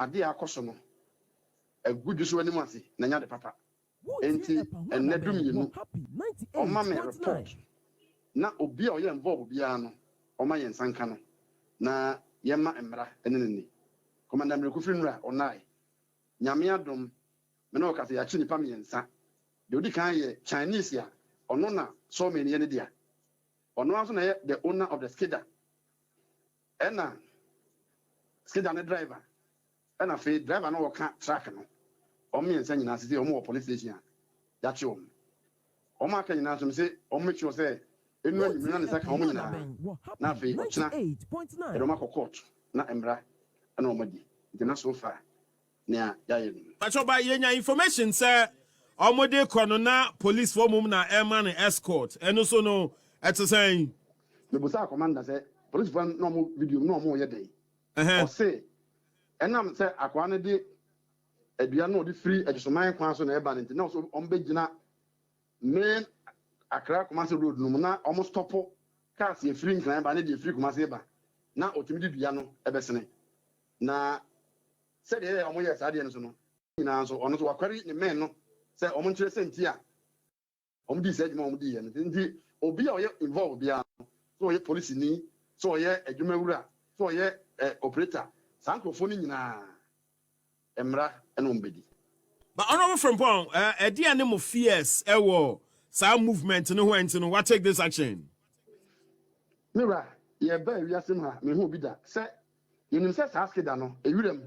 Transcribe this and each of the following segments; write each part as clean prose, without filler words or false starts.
ade akoso no agudu so anim ase na nya de papa enti enedum yenu oma me report na obi a oye involve bia no oma ye nsanka no na yema emra eneneni komanda mreku finra onai nyame adom me no ka se ya chi nipa me nsa de odi kan ye Chinese ya ono na so me ne dia ono aso na ye the owner of the skidder ena skidder ne driver ena fe driver no woka track no omi ensa nyina se omo police station ya chi omo aka nyina so me se omo chi o se enu anyi na ne saka omo nyina na fe ochina e do mako court na emra ena omo di na so far na ya ye pacho ba yenya information say omo de kono na police for mum na airman escort eno so no ete say me busa commander say police for no mo video no mo ye dey o say enam say akwa ne de adua no de free ajusoman kwan so na eba nti na so ombe gina main Accra Kumasi road no na omo stopo cars e free nkran ba ne de free Kumasi eba na otumi de dua no ebesene na say de omo ye sa de no so no ina so ono so wakwari ne men no say omo nkyere senti a omo di say omo di ye no nti obi a oye involve bia so oye police ni so oye adwumawura so oye operator sankrofo ni nyina emra enombedi but honorable Frimpong edi ane mo fears ewo sa movement no ho enti no what take this action mira ye ba wiasem ha me hu bi da say yenim say sa skida no ewurem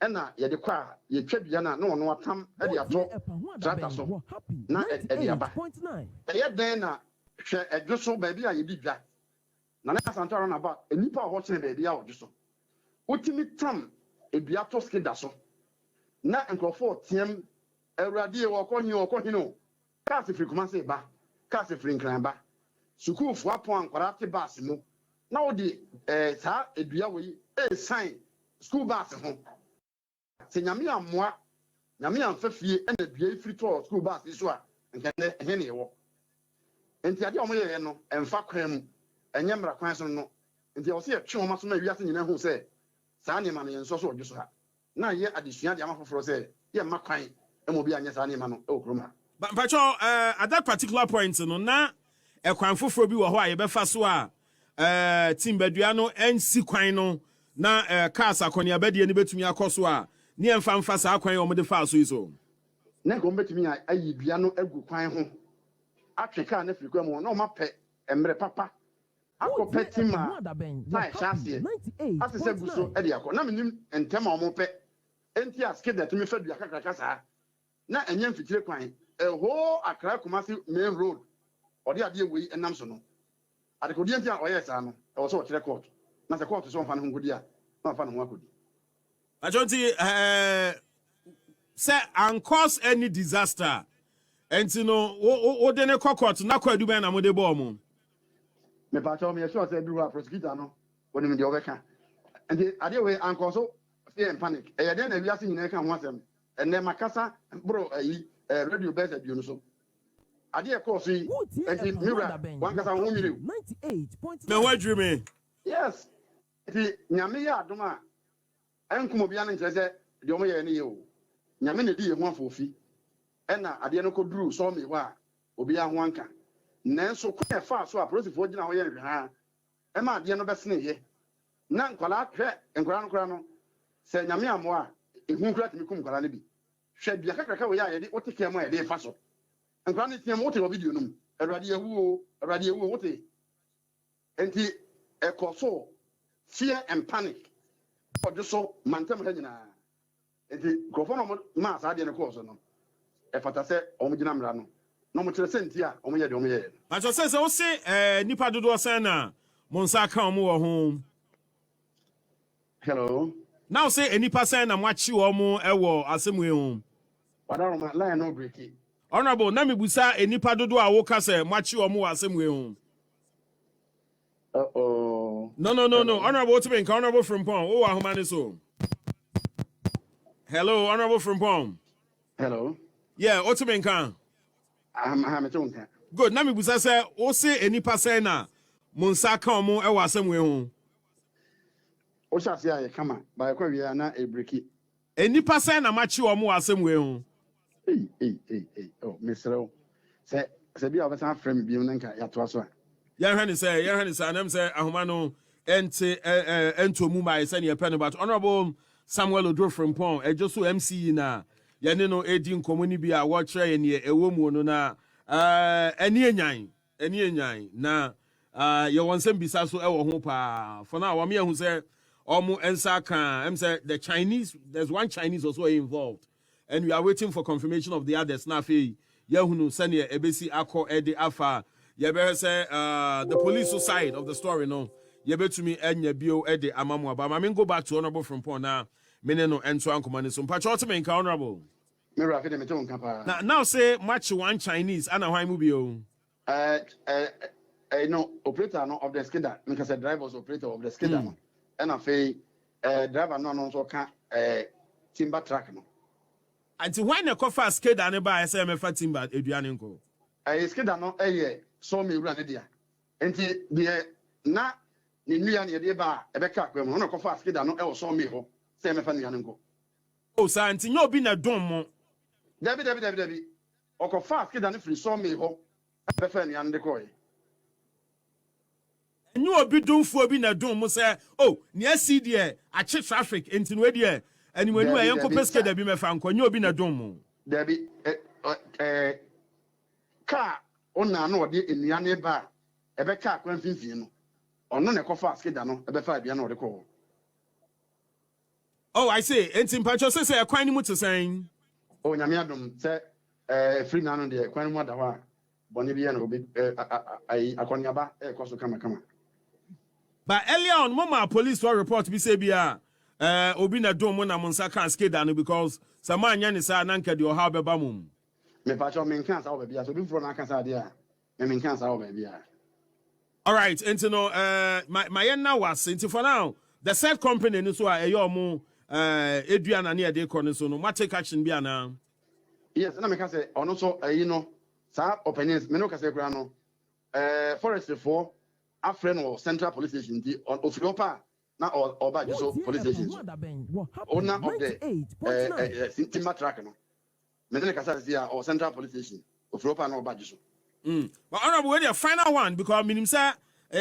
ena ye de kwa ye twabia na no atam e de ato tractor so na e de aba ye den na hwe edwoso ba bia ye bi dwa na na santara na ba enipa ho chene ba bia odwoso otimi tam edua to skida so na enkrofo tiem awurade e wokɔ hino cars free Kumasi ba cars free nkran ba school fo apon ankwara te bus mu na wo de saa edua we sign school bus ho se nyame amoa nyame amfafie ena dua free to school bus so a nkene he ne wo enti ade omo ye no emfa kwan mu enye mra kwan so no enti o se ye twe omo so na wiase nyina hu se saa ne ma no yenso so odwo so ha na ye adesua de amafoforo se ye ma kwan emo bi anya saa ne ma no e okroma but pacho at that particular point no na ekwan foforo bi wo ho a ye befa so a team badua no ensi kwan no na cars akonia badie ne betumi akoso a ne emfa saa kwan o mo de fa so iso na ko betumi ayi dua no agu kwan ho atwe car na firi kwan mu na o ma pe emre papa akopɛ team a na chance ase se guso e de akɔ na menim ntem a o mo pe enti aske that me fa dua kakaka saa na enye mfitire kwan ho Accra Kumasi main road odi ade ewi enam so no ade ko di enti a oyɛ saa no e wo so o kire court na se court so on fa no ngodi a na fa no ho akodi ajonti say and cause any disaster enti no wo de ne court na kwadu ben na mo de bo mo me pa cho me sure say bi wa prosecutor no woni me de obeka enti ade we anko so fear and panic e ye den na wiase nyina ka ho asem enne makasa bro radio best aduno so ade e course yi enti mira wan kasa ho nyire 98.9 me wadru me yes enti nyame ya adoma enkomo bia na nkyere se de omo ye ne ye o nyame na di ye ho afofi ena ade no ko duru so me wa obi a ho anka nanso ko e fa so a prosifo gina ho ye hwe ha e ma ade no besene ye na nkwala hwe nkwala no kora no se nyame amoa ehun kura timi kum nkwala ne bi hwe bia kakaka we ya ye de otike mo ye de fa so nkwala ne tiam wote video no mu awrade ewu wote enti e ko so fear and panic so mantem ha nyina enti grofo no ma sa de ne ko so no e fata se o mo gina mra no no mo kire senti a o mo ye de o mo ye ma so se o se nipa dodo san na mo nsa ka o mo wo ho hello now say nipa san na mo achi o mo e wo asemwe ho wadaro ma line no break honorable na me busa nipa dodo a wo ka se mo achi o mo asemwe ho No. Honorable to be honorable from Pong. Oh, Ahumani so. Hello, honorable from Pong. Hello. Yeah, what's the can? I'm a good. Nami busa say, o say any pasena. Monsa kamu e wasem we home. o sha se aye kama ba kwa wi na e breaki enipa sen na machi o mo asem we hu oh mesrel se bi obesa frame bi nka ya to aso a ya hwani say anam say ahoma no ente ento mu mai say ne pen but honorable Samuel Odrofrempon Ejisu MC na ye ne no edi nkomo ni bi a wo kire ye ne ewo mu no na eni enyan na ye wonsem bisa so e wo ho pa for now wo me hu say omu ensa kan em say the Chinese, there's one Chinese also involved and we are waiting for confirmation of the others na fe ye hunu sene ebesi akọ ede afa ye be say the police side of the story no ye betumi enya bio ede amamu aba ma me go back to honorable Frimpong na me ne no ento ankoma ne so mpacho otemen ka honorable me rafi de me to nka pa now say match one Chinese ana hwan mu bio no operator no of the skidder because the driver's operator of the skidder no and afei driver no so ka timber truck no until when the coffee skidder ne ba say me fa timber eduane nko skidder no so me wura ne dia enti de na ni nua ne de ba e be ka kwem no coffee skidder no so me ho say me fa nua ne nko o sa anti nyo bi na dom mo Debbie. Oko fast kid and free saw me ho. Be fa nua ne ko yi. Enyu obi dumfo bi na dom mo say oh ne asi de a che traffic enti no de animanu e yenko peske da bi me fa nko nyu obi na dom mo. Debbie car ona na ode enua ne ba e be car kwan finfin no. Ono ne ko fast kid no e be fa bia na ode ko. Oh I say enti mpacho say e kwan ni mu te san. Oh nyame adom say free na no de kwan mu da ho a boni bi na obi akoniaba ko so kama. But earlier on, mama police will report be say bia obi na dom mo na monsa kan skeda no because sama anya ni sa na nka de o ha beba mum. Me pa cho me nkan sa o bia so bi fro na kan sa de a me nkan sa o bia. All right, enti no my na was enti for now the said company ni so a eyo mo eduana na de kro ni so no ma take action bia na. Yes, na me ka say ono so no sa opinions me no ka say kra no forest for afre no Central Police Station di ofiopa na oba jiso police station owner of the timber track no me dey kasa say or Central Police Station ofiopa na oba jiso but honorable we the final one because minim say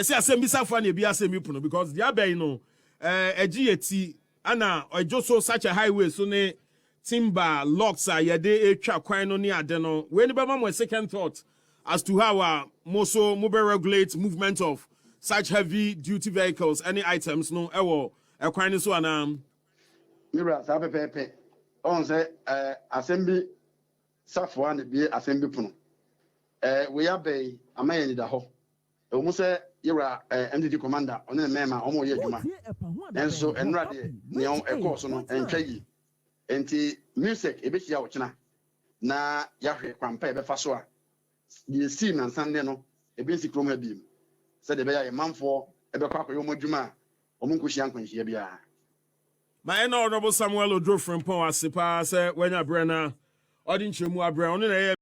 say asembisa for na bi asemi puno because the abey no ejieti ana ojoso such a highway so ne timber locks are yede etwa kwan no ne ade no we ni be ma mo second thought as to how moso mobile regulate movement of such heavy duty vehicles, any items no ewo ekwan so anam mira sa pepe on say assembly safo and be assembly puno we abey amaye ni da ho e mo say yira MDD commander on the mema omo ye adwuma enso enra de ne on course no entwayi enti music e be hia wo kina na yahwe kwampa e be fa so a ye see na sande no e be sikrom ha biem said the bear manfo e be kwa koyo modwuma o mun kuhia nkwanhia bia my honorable Samuel Odrofrempong asipa say when abrana odinchemu abrana no na